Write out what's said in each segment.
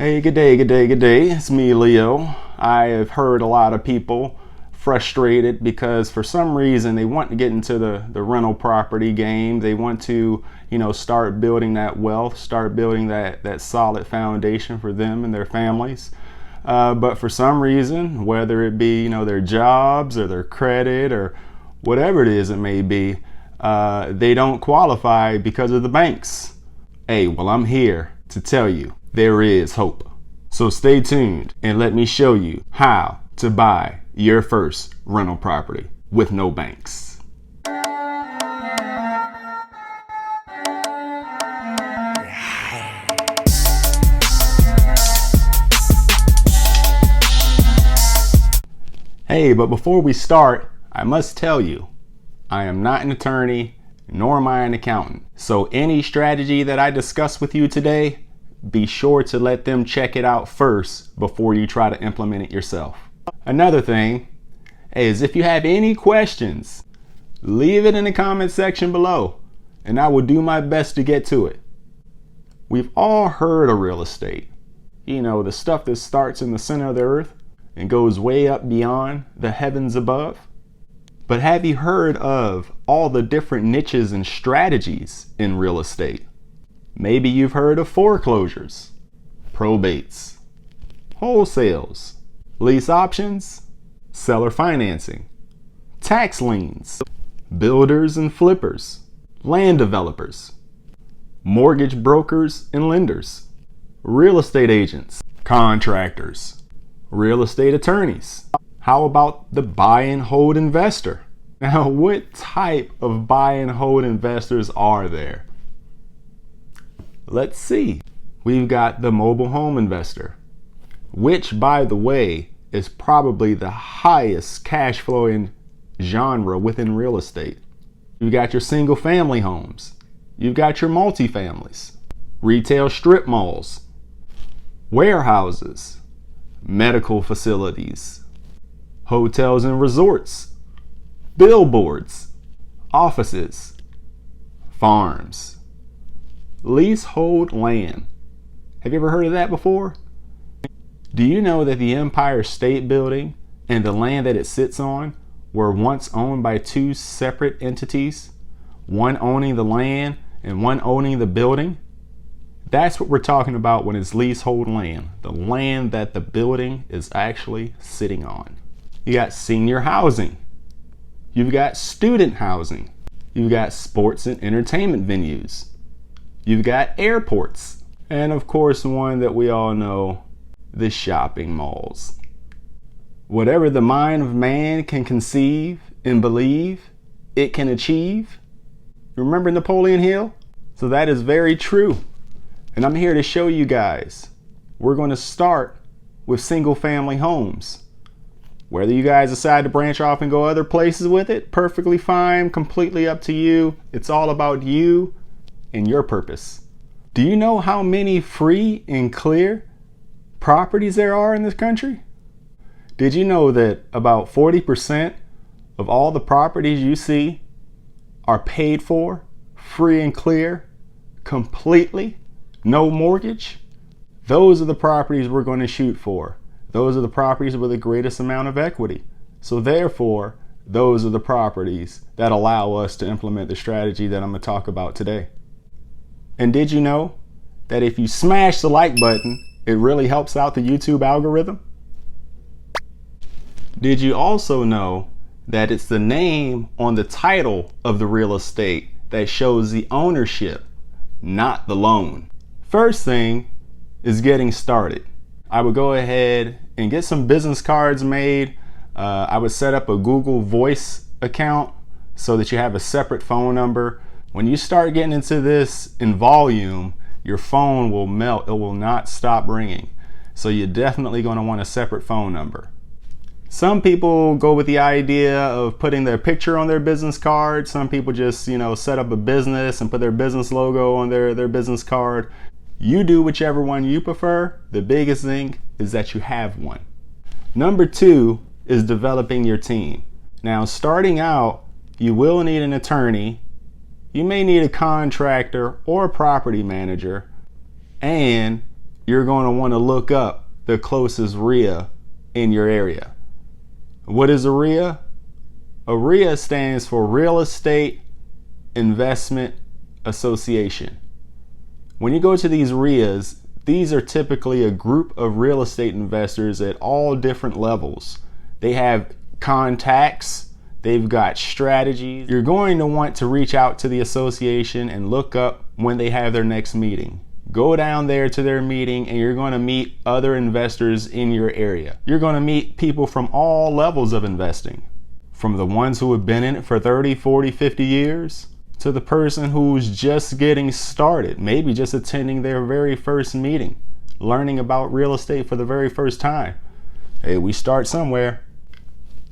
Hey, good day, good day, good day. It's me, Leo. I have heard a lot of people frustrated because for some reason they want to get into the rental property game. They want to, start building that wealth, start building that solid foundation for them and their families. But for some reason, whether it be, their jobs or their credit or whatever it is it may be, they don't qualify because of the banks. Hey, well, I'm here to tell you there is hope. So stay tuned and let me show you how to buy your first rental property with no banks. Hey, but before we start, I must tell you, I am not an attorney, nor am I an accountant. So any strategy that I discuss with you today, be sure to let them check it out first before you try to implement it yourself. Another thing is if you have any questions, leave it in the comment section below and I will do my best to get to it. We've all heard of real estate. The stuff that starts in the center of the earth and goes way up beyond the heavens above. But have you heard of all the different niches and strategies in real estate? Maybe you've heard of foreclosures, probates, wholesales, lease options, seller financing, tax liens, builders and flippers, land developers, mortgage brokers and lenders, real estate agents, contractors, real estate attorneys. How about the buy and hold investor? Now, what type of buy and hold investors are there? Let's see. We've got the mobile home investor, which, by the way, is probably the highest cash flowing genre within real estate. You've got your single family homes. You've got your multifamilies, retail strip malls, warehouses, medical facilities, hotels and resorts, billboards, offices, farms, leasehold land. Have you ever heard of that before? Do you know that the Empire State Building and the land that it sits on were once owned by two separate entities? One owning the land and one owning the building? That's what we're talking about when it's leasehold land, the land that the building is actually sitting on. You got senior housing. You've got student housing. You've got sports and entertainment venues. You've got airports. And of course, one that we all know, the shopping malls. Whatever the mind of man can conceive and believe, it can achieve. Remember Napoleon Hill? So that is very true. And I'm here to show you guys. We're going to start with single family homes. Whether you guys decide to branch off and go other places with it, perfectly fine, completely up to you. It's all about you and your purpose. Do you know how many free and clear properties there are in this country? Did you know that about 40% of all the properties you see are paid for, free and clear, completely, no mortgage? Those are the properties we're going to shoot for. Those are the properties with the greatest amount of equity. So therefore, those are the properties that allow us to implement the strategy that I'm going to talk about today. And did you know that if you smash the like button, it really helps out the YouTube algorithm? Did you also know that it's the name on the title of the real estate that shows the ownership, not the loan? First thing is getting started. I would go ahead and get some business cards made. I would set up a Google Voice account so that you have a separate phone number. When you start getting into this in volume, your phone will melt. It will not stop ringing. So you're definitely going to want a separate phone number. Some people go with the idea of putting their picture on their business card. Some people just, set up a business and put their business logo on their business card. You do whichever one you prefer. The biggest thing is that you have one. Number 2 is developing your team. Now, starting out, you will need an attorney. You may need a contractor or a property manager. And you're going to want to look up the closest RIA in your area. What is a RIA? A RIA stands for Real Estate Investment Association. When you go to these RIAs, these are typically a group of real estate investors at all different levels. They have contacts, they've got strategies. You're going to want to reach out to the association and look up when they have their next meeting. Go down there to their meeting and you're going to meet other investors in your area. You're going to meet people from all levels of investing, from the ones who have been in it for 30, 40, 50 years to the person who's just getting started, maybe just attending their very first meeting, learning about real estate for the very first time. Hey, we start somewhere.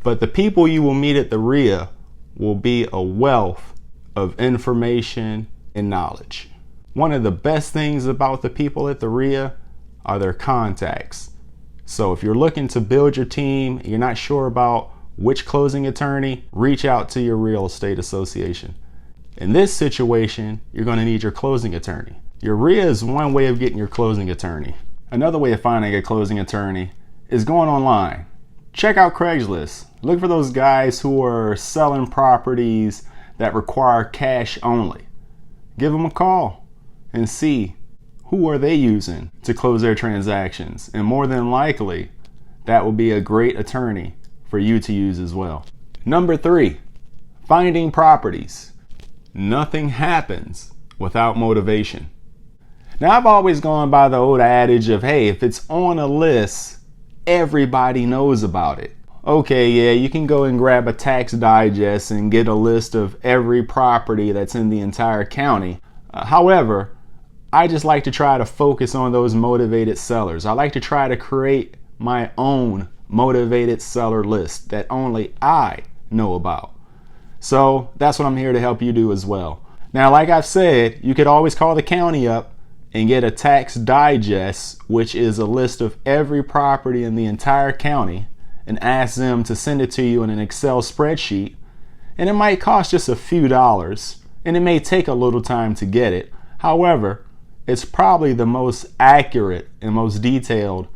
But the people you will meet at the RIA will be a wealth of information and knowledge. One of the best things about the people at the RIA are their contacts. So if you're looking to build your team, you're not sure about which closing attorney, reach out to your real estate association. In this situation, you're going to need your closing attorney. Your RIA is one way of getting your closing attorney. Another way of finding a closing attorney is going online. Check out Craigslist. Look for those guys who are selling properties that require cash only. Give them a call and see who are they using to close their transactions. And more than likely, that will be a great attorney for you to use as well. Number 3, finding properties. Nothing happens without motivation. Now, I've always gone by the old adage of, hey, if it's on a list, everybody knows about it. Okay, yeah, you can go and grab a tax digest and get a list of every property that's in the entire county. However, I just like to try to focus on those motivated sellers. I like to try to create my own motivated seller list that only I know about. So that's what I'm here to help you do as well. Now, like I've said, you could always call the county up and get a tax digest, which is a list of every property in the entire county, and ask them to send it to you in an Excel spreadsheet. And it might cost just a few dollars, and it may take a little time to get it. However, it's probably the most accurate and most detailed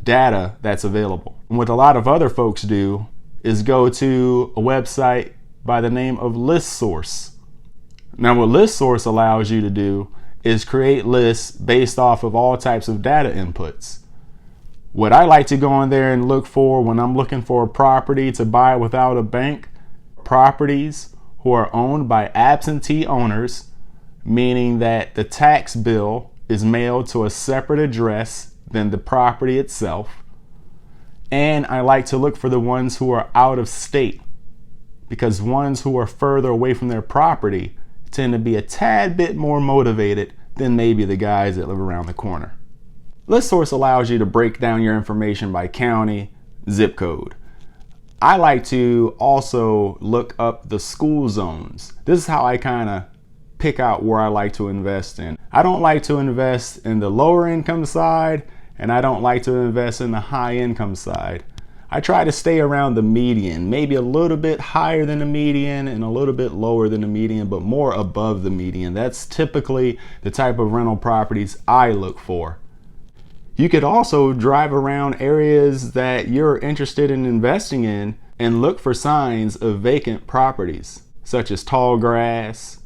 data that's available. And what a lot of other folks do is go to a website by the name of ListSource. Now, what ListSource allows you to do is create lists based off of all types of data inputs. What I like to go in there and look for when I'm looking for a property to buy without a bank, properties who are owned by absentee owners, meaning that the tax bill is mailed to a separate address than the property itself. And I like to look for the ones who are out of state, because ones who are further away from their property tend to be a tad bit more motivated than maybe the guys that live around the corner. ListSource allows you to break down your information by county, zip code. I like to also look up the school zones. This is how I kind of pick out where I like to invest in. I don't like to invest in the lower income side, and I don't like to invest in the high income side. I try to stay around the median, maybe a little bit higher than the median and a little bit lower than the median, but more above the median. That's typically the type of rental properties I look for. You could also drive around areas that you're interested in investing in and look for signs of vacant properties, such as tall grass,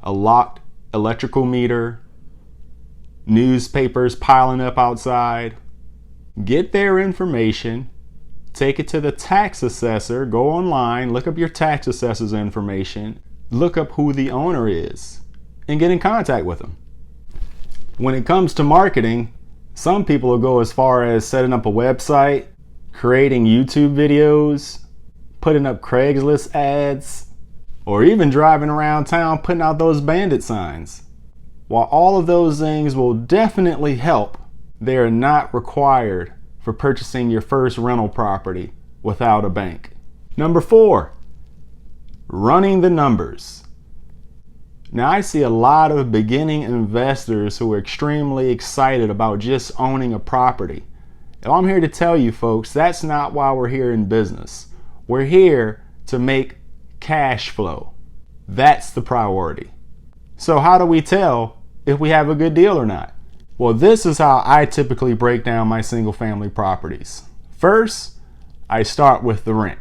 a locked electrical meter, newspapers piling up outside. Get their information, take it to the tax assessor, go online, look up your tax assessor's information, look up who the owner is, and get in contact with them. When it comes to marketing, some people will go as far as setting up a website, creating YouTube videos, putting up Craigslist ads, or even driving around town putting out those bandit signs. While all of those things will definitely help, they are not required for purchasing your first rental property without a bank. Number 4, running the numbers. Now, I see a lot of beginning investors who are extremely excited about just owning a property. And I'm here to tell you folks, that's not why we're here in business. We're here to make cash flow. That's the priority. So how do we tell if we have a good deal or not? Well, this is how I typically break down my single family properties. First, I start with the rent.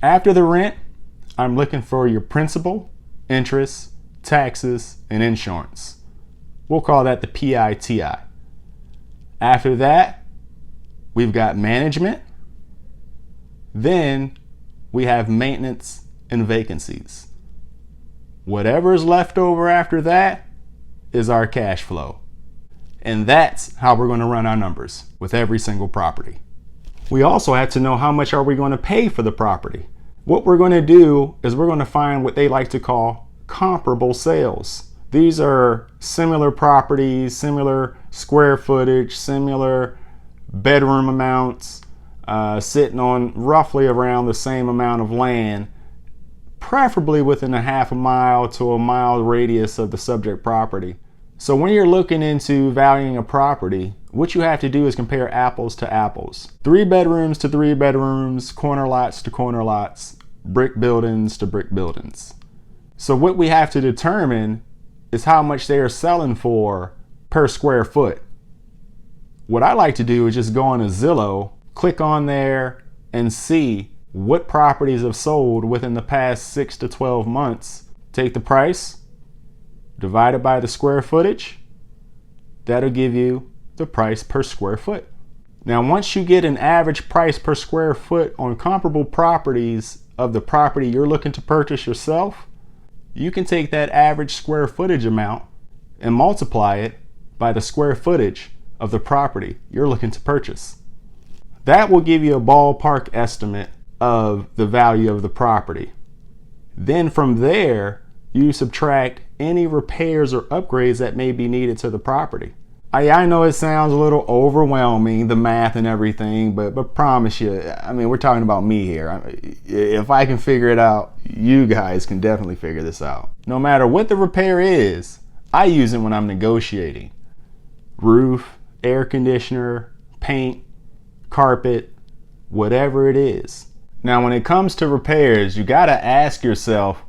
After the rent, I'm looking for your principal, interest, taxes, and insurance. We'll call that the PITI. After that, we've got management. Then we have maintenance and vacancies. Whatever is left over after that is our cash flow. And that's how we're going to run our numbers with every single property. We also have to know how much are we going to pay for the property. What we're going to do is we're going to find what they like to call comparable sales. These are similar properties, similar square footage, similar bedroom amounts, sitting on roughly around the same amount of land, preferably within a half a mile to a mile radius of the subject property. So when you're looking into valuing a property, what you have to do is compare apples to apples. 3 bedrooms to 3 bedrooms, corner lots to corner lots, brick buildings to brick buildings. So what we have to determine is how much they are selling for per square foot. What I like to do is just go on a Zillow, click on there, and see what properties have sold within the past 6 to 12 months. Take the price, divide it by the square footage. That'll give you the price per square foot. Now, once you get an average price per square foot on comparable properties of the property you're looking to purchase yourself, you can take that average square footage amount and multiply it by the square footage of the property you're looking to purchase. That will give you a ballpark estimate of the value of the property. Then from there, you subtract any repairs or upgrades that may be needed to the property. I know it sounds a little overwhelming, the math and everything, but promise you, I mean, we're talking about me here. If I can figure it out, you guys can definitely figure this out. No matter what the repair is, I use it when I'm negotiating. Roof, air conditioner, paint, carpet, whatever it is. Now, when it comes to repairs, you gotta ask yourself,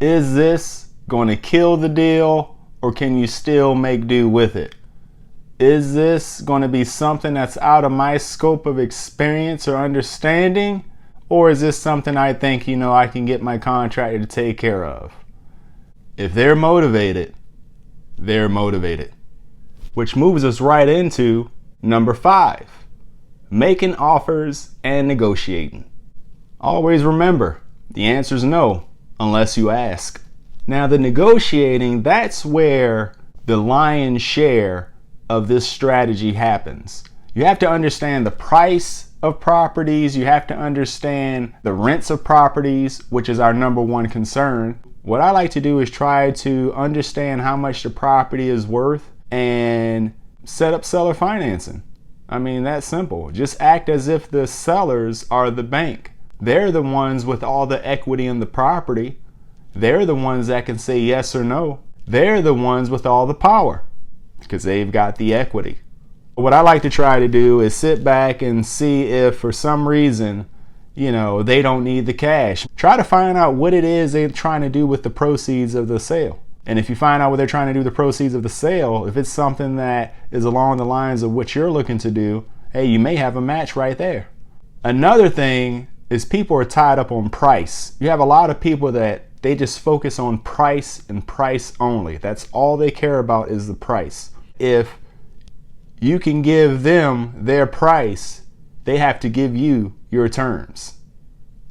is this going to kill the deal, or can you still make do with it? Is this going to be something that's out of my scope of experience or understanding? Or is this something I think, I can get my contractor to take care of? If they're motivated, they're motivated. Which moves us right into number 5, making offers and negotiating. Always remember, the answer is no, unless you ask. Now, the negotiating, that's where the lion's share of this strategy happens. You have to understand the price of properties. You have to understand the rents of properties, which is our number one concern. What I like to do is try to understand how much the property is worth and set up seller financing. I mean, that's simple. Just act as if the sellers are the bank. They're the ones with all the equity in the property. They're the ones that can say yes or no. They're the ones with all the power because they've got the equity. What I like to try to do is sit back and see if for some reason, they don't need the cash. Try to find out what it is they're trying to do with the proceeds of the sale. And if you find out what they're trying to do with the proceeds of the sale, if it's something that is along the lines of what you're looking to do, hey, you may have a match right there. Another thing is people are tied up on price. You have a lot of people that they just focus on price and price only. That's all they care about is the price. If you can give them their price, they have to give you your terms,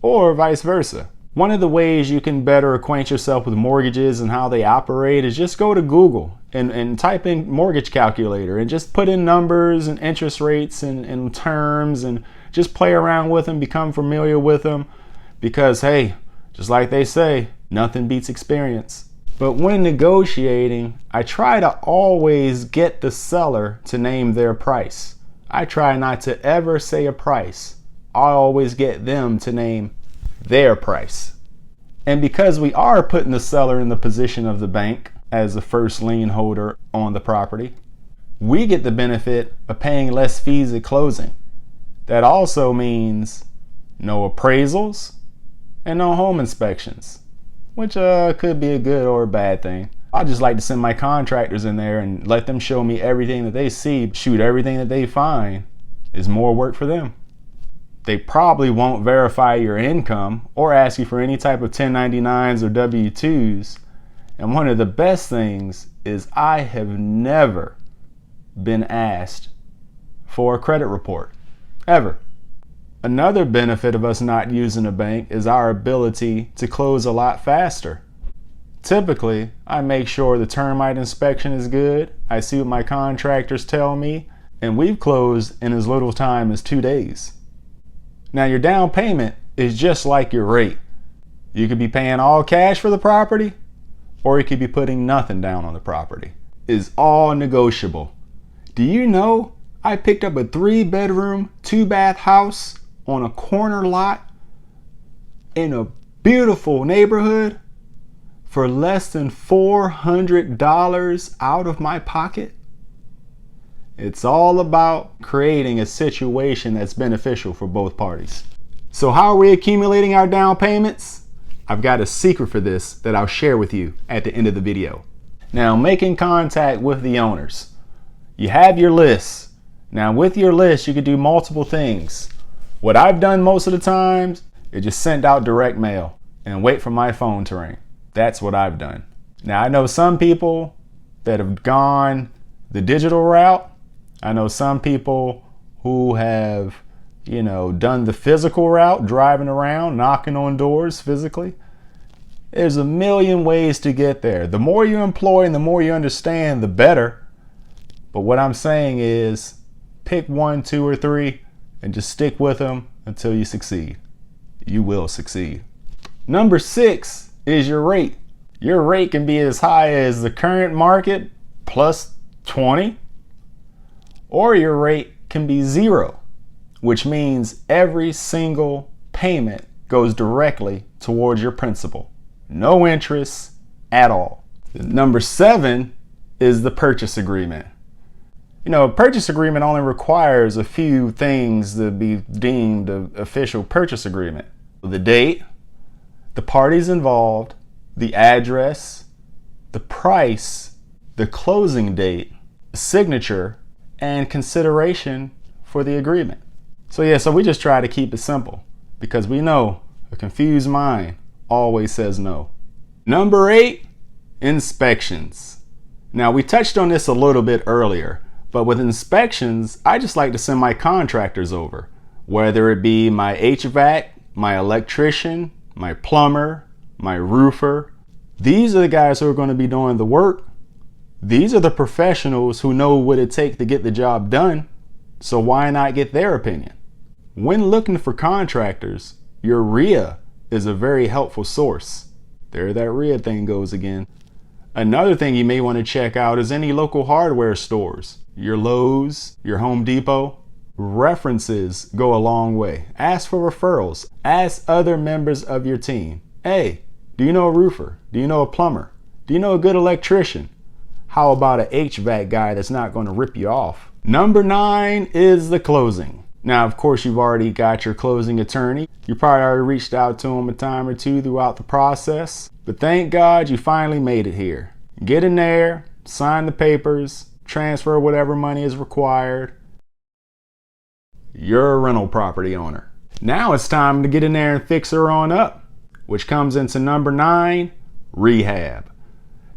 or vice versa. One of the ways you can better acquaint yourself with mortgages and how they operate is just go to Google and type in mortgage calculator and just put in numbers and interest rates and terms and just play around with them, become familiar with them, because hey, just like they say, nothing beats experience. But when negotiating, I try to always get the seller to name their price. I try not to ever say a price. I always get them to name their price. And because we are putting the seller in the position of the bank as the first lien holder on the property, we get the benefit of paying less fees at closing. That also means no appraisals and no home inspections, which could be a good or a bad thing. I just like to send my contractors in there and let them show me everything that they see. Shoot, everything that they find is more work for them. They probably won't verify your income or ask you for any type of 1099s or W-2s. And one of the best things is I have never been asked for a credit report, ever. Another benefit of us not using a bank is our ability to close a lot faster. Typically, I make sure the termite inspection is good. I see what my contractors tell me, and we've closed in as little time as 2 days. Now, your down payment is just like your rate. You could be paying all cash for the property, or you could be putting nothing down on the property. It's all negotiable. Do you know I picked up a 3-bedroom, 2-bath house on a corner lot in a beautiful neighborhood for less than $400 out of my pocket? It's all about creating a situation that's beneficial for both parties. So how are we accumulating our down payments? I've got a secret for this that I'll share with you at the end of the video. Now, making contact with the owners. You have your list. Now, with your list, you can do multiple things. What I've done most of the times is just send out direct mail and wait for my phone to ring. That's what I've done. Now, I know some people that have gone the digital route. I know some people who have, done the physical route, driving around, knocking on doors physically. There's a million ways to get there. The more you employ and the more you understand, the better. But what I'm saying is pick 1, 2, or 3 and just stick with them until you succeed. You will succeed. Number 6 is your rate. Your rate can be as high as the current market plus 20, or your rate can be 0, which means every single payment goes directly towards your principal. No interest at all. Number 7 is the purchase agreement. A purchase agreement only requires a few things to be deemed an official purchase agreement. The date, the parties involved, the address, the price, the closing date, the signature, and consideration for the agreement. So we just try to keep it simple because we know a confused mind always says no. Number 8, inspections. Now, we touched on this a little bit earlier, but with inspections, I just like to send my contractors over, whether it be my HVAC, my electrician, my plumber, my roofer. These are the guys who are going to be doing the work. These are the professionals who know what it takes to get the job done. So why not get their opinion? When looking for contractors, your RIA is a very helpful source. There that RIA thing goes again. Another thing you may want to check out is any local hardware stores. Your Lowe's, your Home Depot. References go a long way. Ask for referrals. Ask other members of your team. Hey, do you know a roofer? Do you know a plumber? Do you know a good electrician? How about an HVAC guy that's not going to rip you off? Number 9 is the closing. Now, of course, you've already got your closing attorney. You probably already reached out to him a time or two throughout the process. But thank God you finally made it here. Get in there, sign the papers, transfer whatever money is required. You're a rental property owner. Now it's time to get in there and fix her on up, which comes into number 9, rehab.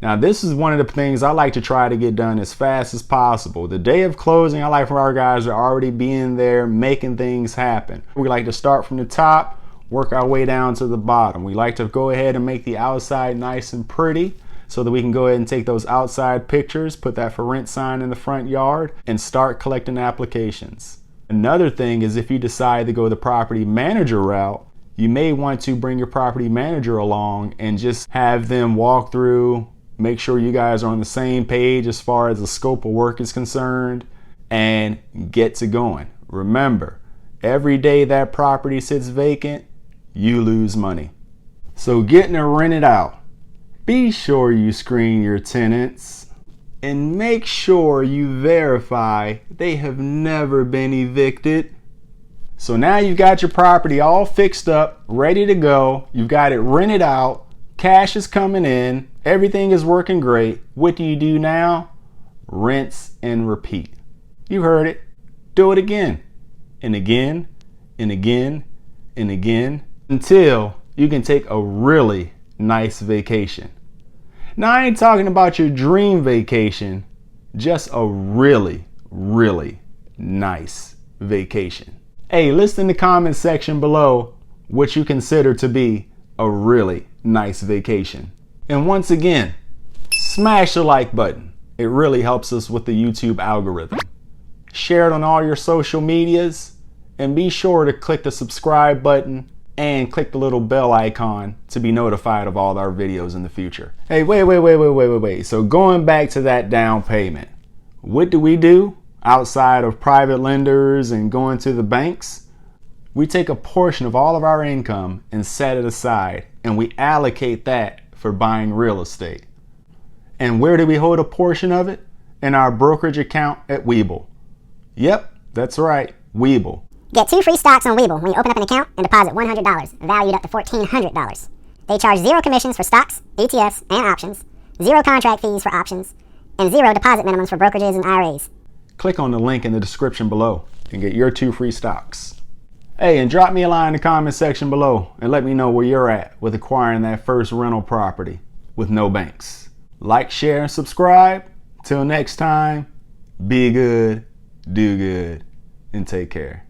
Now, this is one of the things I like to try to get done as fast as possible. The day of closing, I like for our guys to already be in there making things happen. We like to start from the top, work our way down to the bottom. We like to go ahead and make the outside nice and pretty so that we can go ahead and take those outside pictures, put that for rent sign in the front yard, and start collecting applications. Another thing is if you decide to go the property manager route, you may want to bring your property manager along and just have them walk through, make sure you guys are on the same page as far as the scope of work is concerned, and get to going. Remember, every day that property sits vacant, you lose money. So getting it rented out, be sure you screen your tenants and make sure you verify they have never been evicted. So now you've got your property all fixed up, ready to go. You've got it rented out. Cash is coming in. Everything is working great. What do you do now? Rinse and repeat. You heard it. Do it again and again and again and again until you can take a really nice vacation. Now, I ain't talking about your dream vacation, just a really, really nice vacation. Hey, list in the comment section below what you consider to be a really nice vacation. And once again, smash the like button. It really helps us with the YouTube algorithm. Share it on all your social medias and be sure to click the subscribe button and click the little bell icon to be notified of all our videos in the future. Hey, wait. So going back to that down payment, what do we do outside of private lenders and going to the banks? We take a portion of all of our income and set it aside, and we allocate that for buying real estate. And where do we hold a portion of it? In our brokerage account at Webull. Yep, that's right, Webull. Get 2 free stocks on Webull when you open up an account and deposit $100, valued up to $1,400. They charge 0 commissions for stocks, ETFs, and options, 0 contract fees for options, and 0 deposit minimums for brokerages and IRAs. Click on the link in the description below and get your 2 free stocks. Hey, and drop me a line in the comment section below and let me know where you're at with acquiring that first rental property with no banks. Like, share, and subscribe. Till next time, be good, do good, and take care.